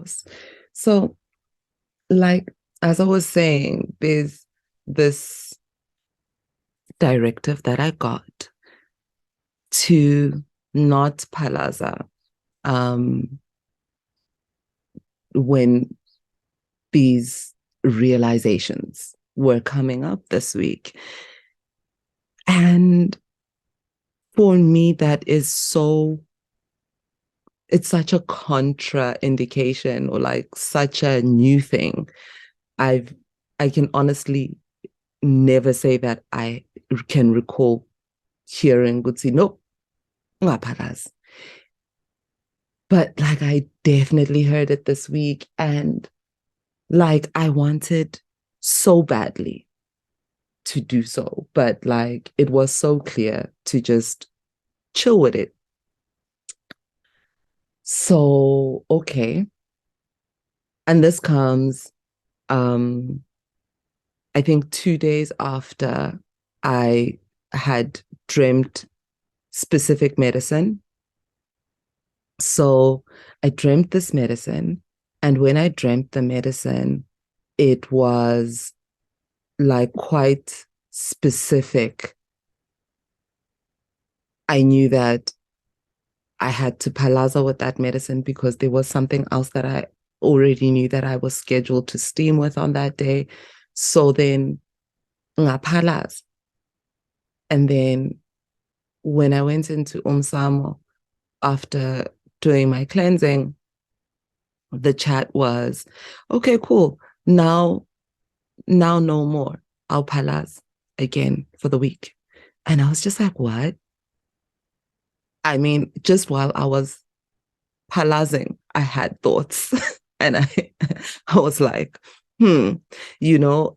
course. So, like, as I was saying, there's this directive that I got to not palaza um, when these realizations were coming up this week. And for me, that is so, it's such a contra indication or like such a new thing. I've, I can honestly never say that I can recall hearing Gutsi, no, ngaparaz. But like I definitely heard it this week and like I wanted so badly to do so, but like it was so clear to just chill with it. So, okay. And this comes, um, I think 2 days after I had dreamt specific medicine. So I dreamt this medicine. And when I dreamt the medicine, it was like quite specific. I knew that I had to palaza with that medicine because there was something else that I already knew that I was scheduled to steam with on that day. So then, ngapalaza. And then when I went into Umsamo after doing my cleansing, the chat was, okay, cool. Now no more. I'll palaz again for the week. And I was just like, what? I mean, just while I was palazing, I had thoughts. And I was like, and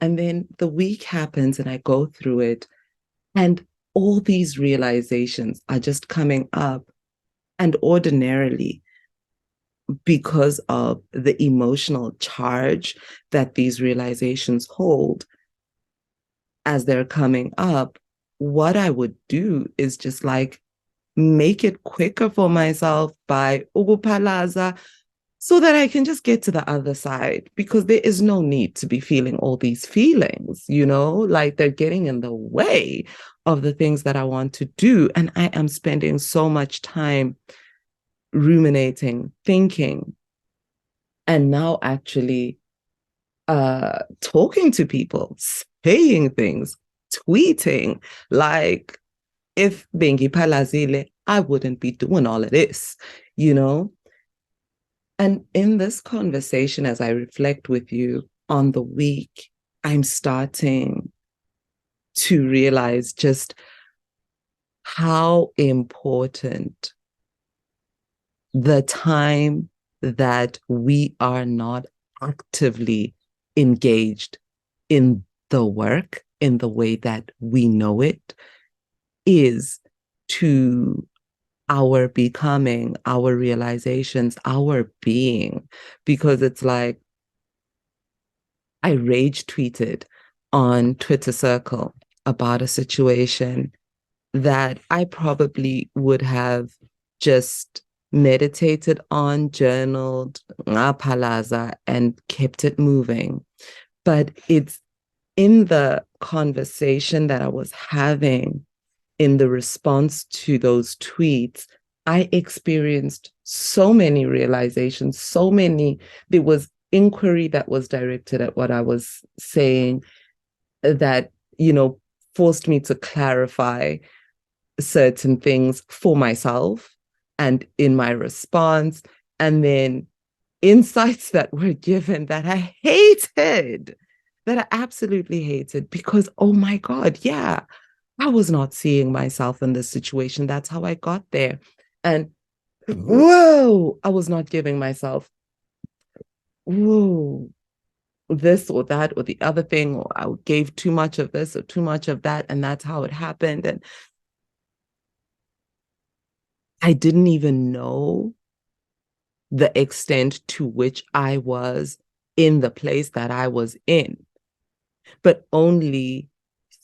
then the week happens and I go through it. And all these realizations are just coming up. And ordinarily, because of the emotional charge that these realizations hold as they're coming up, what I would do is just like make it quicker for myself by ugupalaza so that I can just get to the other side because there is no need to be feeling all these feelings, like they're getting in the way of the things that I want to do. And I am spending so much time ruminating, thinking, and now actually talking to people, saying things, tweeting. Like if Bengi Palazile, I wouldn't be doing all of this, you know? And in this conversation, as I reflect with you on the week, I'm starting to realize just how important the time that we are not actively engaged in the work in the way that we know it is to our becoming, our realizations, our being. Because it's like I rage tweeted on Twitter Circle about a situation that I probably would have just meditated on, journaled, palaza, and kept it moving. But it's in the conversation that I was having in the response to those tweets, I experienced so many realizations, there was inquiry that was directed at what I was saying that, forced me to clarify certain things for myself and in my response. And then insights that were given that I hated, that I absolutely hated because, oh my God, yeah, I was not seeing myself in this situation. That's how I got there. And whoa, I was not giving myself, whoa, this or that or the other thing, or I gave too much of this or too much of that. And that's how it happened. And I didn't even know the extent to which I was in the place that I was in, but only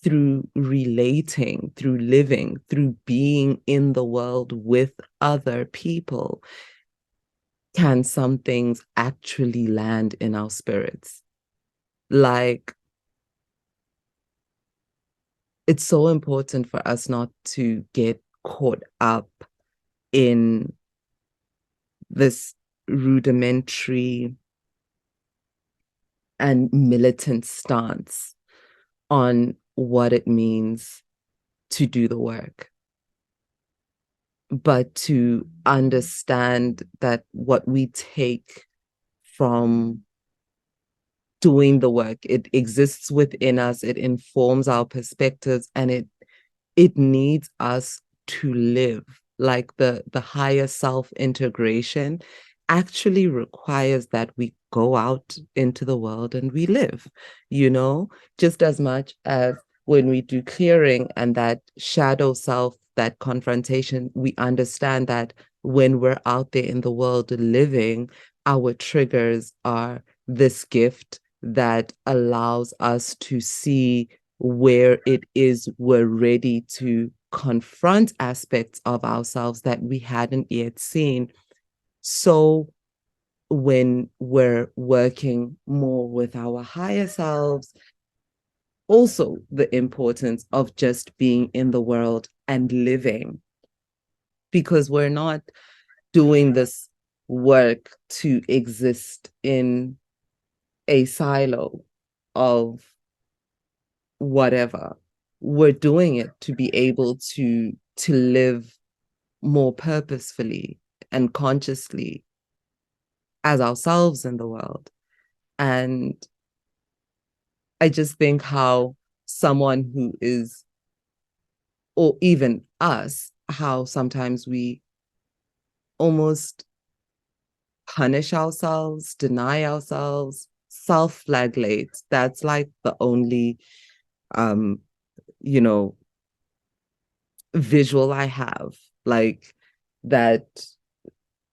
through relating, through living, through being in the world with other people. can some things actually land in our spirits? Like, it's so important for us not to get caught up in this rudimentary and militant stance on what it means to do the work, but to understand that what we take from doing the work, it exists within us, it informs our perspectives, and it needs us to live. Like the higher self integration actually requires that we go out into the world and we live, just as much as when we do clearing and that shadow self, that confrontation, we understand that when we're out there in the world living, our triggers are this gift that allows us to see where it is we're ready to confront aspects of ourselves that we hadn't yet seen. So when we're working more with our higher selves, also the importance of just being in the world and living, because we're not doing this work to exist in a silo of whatever. We're doing it to be able to live more purposefully and consciously as ourselves in the world. And I just think how someone who is, or even us, how sometimes we almost punish ourselves, deny ourselves, self-flagellate. That's like the only um you know visual I have, like, that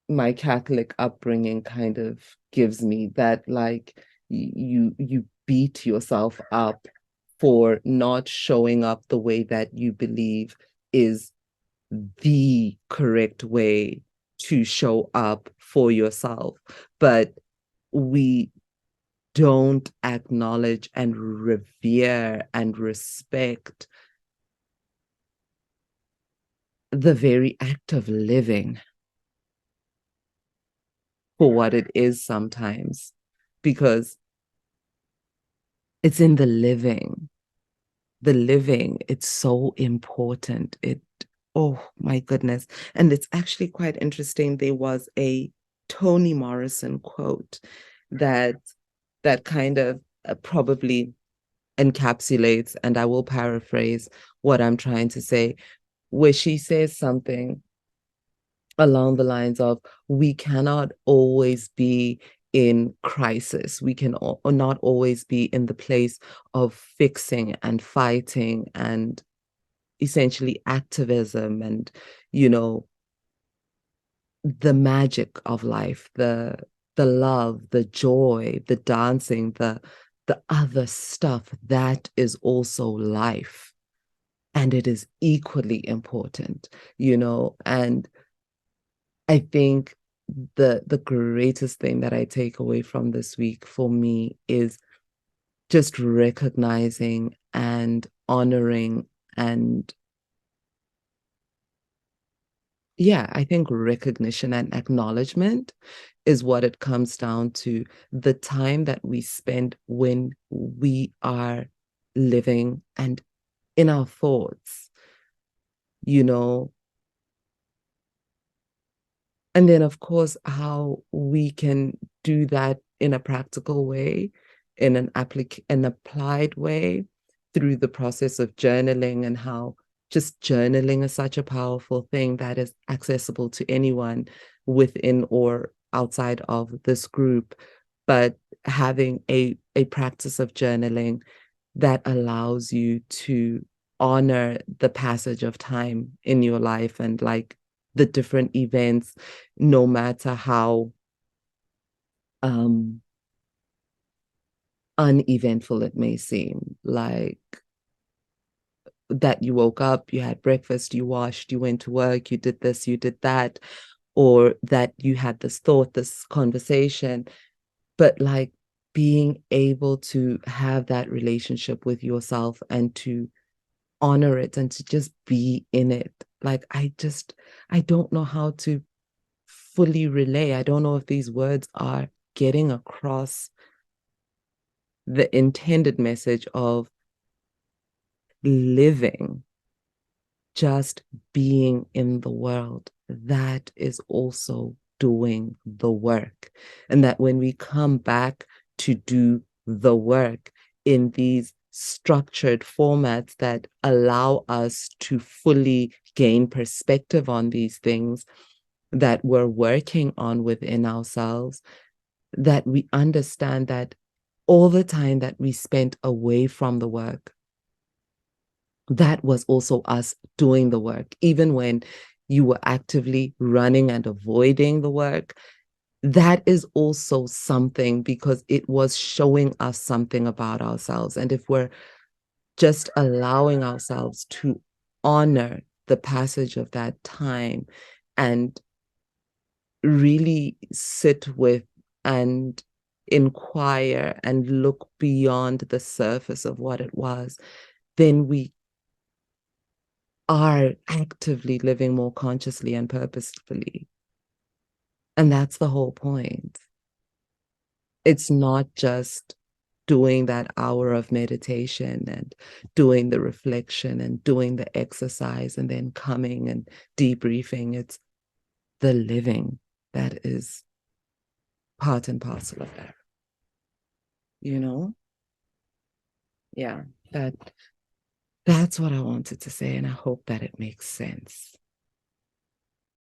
my Catholic upbringing kind of gives me, that like you beat yourself up for not showing up the way that you believe is the correct way to show up for yourself. But we don't acknowledge and revere and respect the very act of living for what it is sometimes, because it's in the living. The living, it's so important. Oh my goodness. And it's actually quite interesting. There was a Toni Morrison quote that kind of probably encapsulates, and I will paraphrase what I'm trying to say, where she says something along the lines of, we cannot always be in crisis. We can not always be in the place of fixing and fighting and essentially activism and, the magic of life, the love, the joy, the dancing, the other stuff that is also life. And it is equally important, and I think the greatest thing that I take away from this week for me is just recognizing and honoring, and yeah, I think recognition and acknowledgement is what it comes down to. The time that we spend when we are living and in our thoughts, you know, and then, of course, how we can do that in a practical way, in an applied way, through the process of journaling, and how just journaling is such a powerful thing that is accessible to anyone within or outside of this group. But having a practice of journaling that allows you to honor the passage of time in your life, and like the different events, no matter how uneventful it may seem. Like that you woke up, you had breakfast, you washed, you went to work, you did this, you did that. or that you had this thought, this conversation, but like being able to have that relationship with yourself and to honor it and to just be in it. Like, I don't know how to fully relay. I don't know if these words are getting across the intended message of living, just being in the world. That is also doing the work. And that when we come back to do the work in these structured formats that allow us to fully gain perspective on these things that we're working on within ourselves, that we understand that all the time that we spent away from the work, that was also us doing the work. Even when you were actively running and avoiding the work, that is also something, because it was showing us something about ourselves. And if we're just allowing ourselves to honor the passage of that time and really sit with and inquire and look beyond the surface of what it was, then we are actively living more consciously and purposefully. And that's the whole point. It's not just doing that hour of meditation and doing the reflection and doing the exercise and then coming and debriefing. It's the living that is part and parcel of that, you know? Yeah, that's what I wanted to say, and I hope that it makes sense.